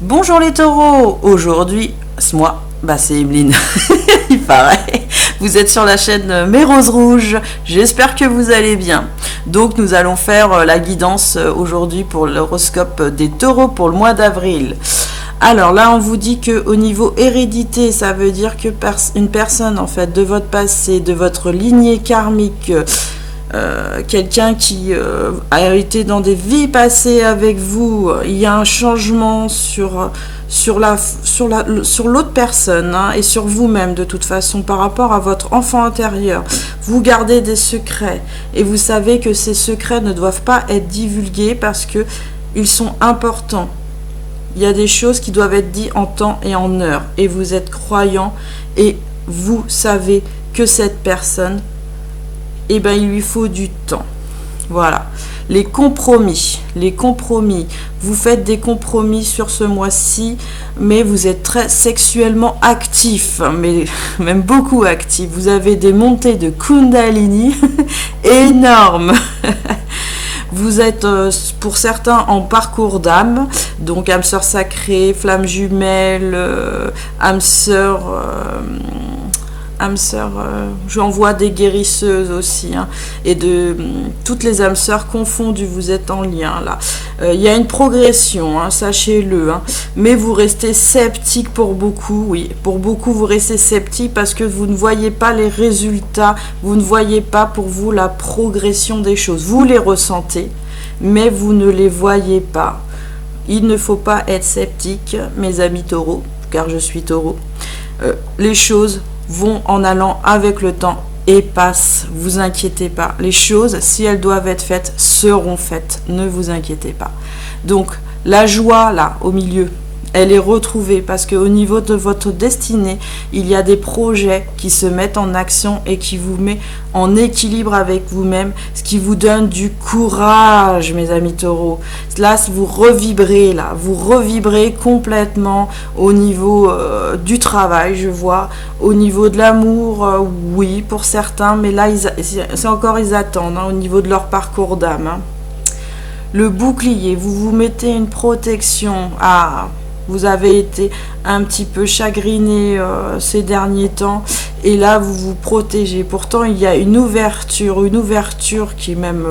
Bonjour les taureaux, aujourd'hui, c'est moi, c'est Emeline, il paraît. Vous êtes sur la chaîne Mes Roses Rouges, j'espère que vous allez bien. Donc nous allons faire la guidance aujourd'hui pour l'horoscope des taureaux pour le mois d'avril. Alors là, on vous dit qu'au niveau hérédité, ça veut dire que une personne en fait de votre passé, de votre lignée karmique, quelqu'un qui a été dans des vies passées avec vous, il y a un changement sur l'autre personne et sur vous-même de toute façon par rapport à votre enfant intérieur. Vous gardez des secrets et vous savez que ces secrets ne doivent pas être divulgués parce que ils sont importants. Il y a des choses qui doivent être dites en temps et en heure et vous êtes croyant et vous savez que cette personne, il lui faut du temps. Voilà. Les compromis. Vous faites des compromis sur ce mois-ci, mais vous êtes très sexuellement actif, mais même beaucoup actif. Vous avez des montées de Kundalini énormes. Vous êtes pour certains en parcours d'âme, donc âme sœur sacrée, flamme jumelle, âme sœur, j'en vois des guérisseuses aussi, et de toutes les âmes sœurs confondues, vous êtes en lien là. Il y a une progression, sachez-le, mais vous restez sceptique pour beaucoup, oui, pour beaucoup vous restez sceptique parce que vous ne voyez pas les résultats, vous ne voyez pas pour vous la progression des choses. Vous les ressentez, mais vous ne les voyez pas. Il ne faut pas être sceptique, mes amis taureaux, car je suis taureau. Les choses vont en allant avec le temps et passent, vous inquiétez pas. Les choses, si elles doivent être faites, seront faites, ne vous inquiétez pas. Donc, la joie, là, au milieu, elle est retrouvée parce qu'au niveau de votre destinée, il y a des projets qui se mettent en action et qui vous met en équilibre avec vous-même, ce qui vous donne du courage, mes amis taureaux. Là, vous revibrez complètement au niveau du travail, je vois, au niveau de l'amour, oui, pour certains, mais là, c'est encore, ils attendent, au niveau de leur parcours d'âme. Le bouclier, vous vous mettez une protection. Vous avez été un petit peu chagriné ces derniers temps et là vous vous protégez. Pourtant il y a une ouverture qui est même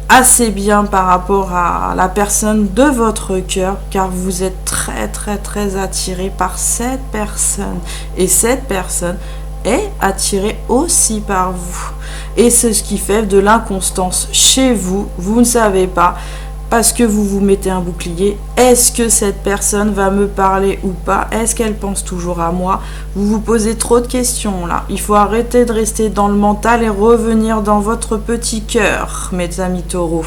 assez bien par rapport à la personne de votre cœur, car vous êtes très très très attiré par cette personne et cette personne est attirée aussi par vous. Et c'est ce qui fait de l'inconstance chez vous, vous ne savez pas. Parce que vous vous mettez un bouclier, est-ce que cette personne va me parler ou pas? Est-ce qu'elle pense toujours à moi? Vous vous posez trop de questions là. Il faut arrêter de rester dans le mental et revenir dans votre petit cœur, mes amis taureaux.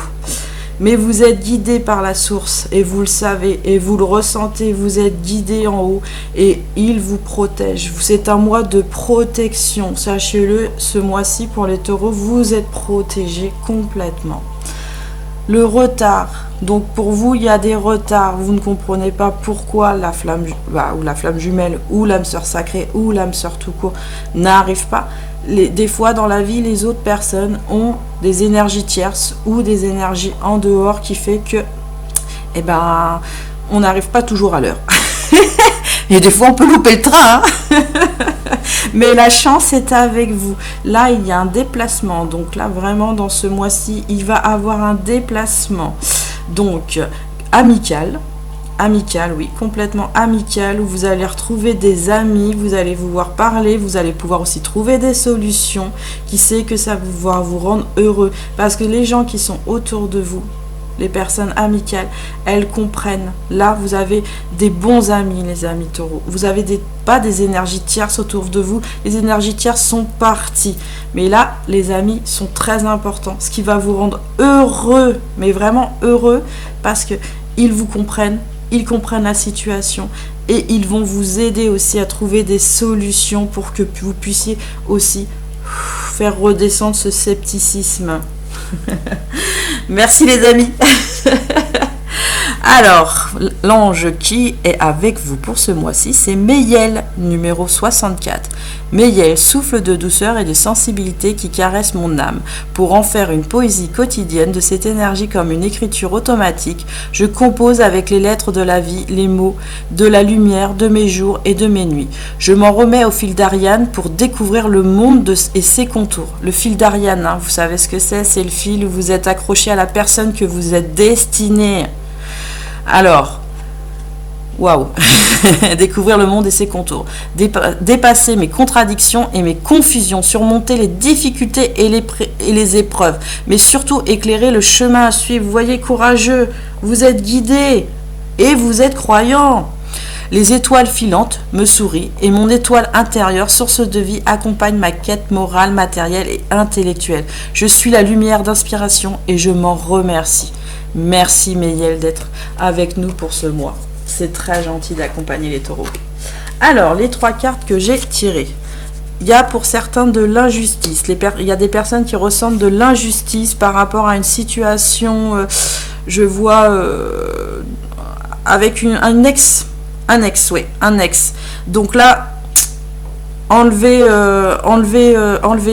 Mais vous êtes guidés par la source et vous le savez et vous le ressentez, vous êtes guidés en haut et il vous protège. C'est un mois de protection, sachez-le, ce mois-ci pour les taureaux, vous êtes protégés complètement. Le retard, donc pour vous il y a des retards, vous ne comprenez pas pourquoi la flamme jumelle ou l'âme sœur sacrée ou l'âme sœur tout court n'arrive pas. Des fois dans la vie les autres personnes ont des énergies tierces ou des énergies en dehors qui fait que on n'arrive pas toujours à l'heure. Et des fois on peut louper le train, mais la chance est avec vous. Là il y a un déplacement, donc là vraiment dans ce mois-ci il va avoir un déplacement, donc amical, oui, complètement amical, où vous allez retrouver des amis, vous allez vous voir parler, vous allez pouvoir aussi trouver des solutions, qui sait que ça va vous rendre heureux, parce que les gens qui sont autour de vous, les personnes amicales, elles comprennent. Là, vous avez des bons amis, les amis taureaux. Vous avez pas des énergies tierces autour de vous. Les énergies tierces sont parties. Mais là, les amis sont très importants. Ce qui va vous rendre heureux, mais vraiment heureux, parce que ils vous comprennent, ils comprennent la situation et ils vont vous aider aussi à trouver des solutions pour que vous puissiez aussi faire redescendre ce scepticisme. Merci les amis. Alors, l'ange qui est avec vous pour ce mois-ci, c'est Meyel, numéro 64. Meyel, souffle de douceur et de sensibilité qui caresse mon âme. Pour en faire une poésie quotidienne de cette énergie comme une écriture automatique, je compose avec les lettres de la vie, les mots, de la lumière, de mes jours et de mes nuits. Je m'en remets au fil d'Ariane pour découvrir le monde et ses contours. Le fil d'Ariane, hein, vous savez ce que c'est le fil où vous êtes accroché à la personne que vous êtes destiné. Alors, waouh, découvrir le monde et ses contours, dépasser mes contradictions et mes confusions, surmonter les difficultés et les épreuves, mais surtout éclairer le chemin à suivre. Vous voyez, courageux, vous êtes guidé et vous êtes croyant. Les étoiles filantes me sourient et mon étoile intérieure, source de vie, accompagne ma quête morale, matérielle et intellectuelle. Je suis la lumière d'inspiration et je m'en remercie. Merci Meyel d'être avec nous pour ce mois. C'est très gentil d'accompagner les taureaux. Alors, les 3 cartes que j'ai tirées. Il y a pour certains de l'injustice. Il y a des personnes qui ressentent de l'injustice par rapport à une situation, je vois, avec un ex. Un ex. Donc là, enlevez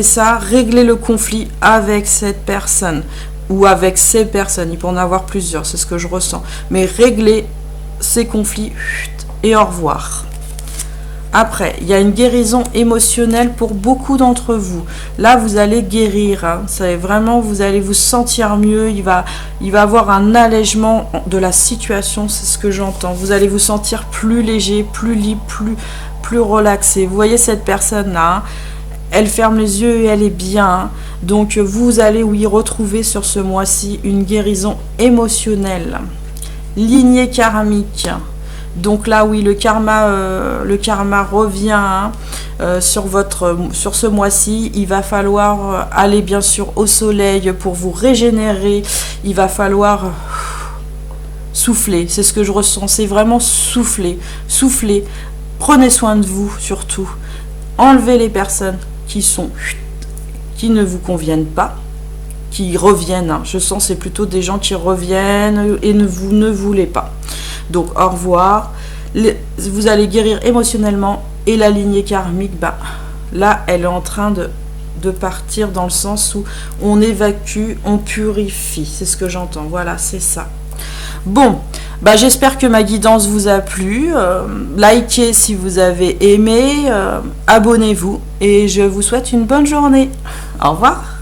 ça, réglez le conflit avec cette personne. Ou avec ces personnes, il peut en avoir plusieurs, c'est ce que je ressens. Mais réglez ces conflits et au revoir. Après, il y a une guérison émotionnelle pour beaucoup d'entre vous. Là, vous allez guérir. Hein. C'est vraiment, vous allez vous sentir mieux. Il va avoir un allègement de la situation, c'est ce que j'entends. Vous allez vous sentir plus léger, plus libre, plus relaxé. Vous voyez cette personne-là, hein, elle ferme les yeux et elle est bien. Hein. Donc, vous allez y retrouver sur ce mois-ci une guérison émotionnelle. Lignée karmique. Donc là, oui, le karma revient hein, sur ce mois-ci. Il va falloir aller bien sûr au soleil pour vous régénérer. Il va falloir souffler. C'est ce que je ressens. C'est vraiment souffler. Souffler. Prenez soin de vous surtout. Enlevez les personnes qui ne vous conviennent pas, qui reviennent. Hein. Je sens c'est plutôt des gens qui reviennent et vous ne voulez pas. Donc au revoir. Vous allez guérir émotionnellement et la lignée karmique, là elle est en train de partir dans le sens où on évacue, on purifie. C'est ce que j'entends. Voilà, c'est ça. Bon, j'espère que ma guidance vous a plu. Likez si vous avez aimé. Abonnez-vous et je vous souhaite une bonne journée. Au revoir.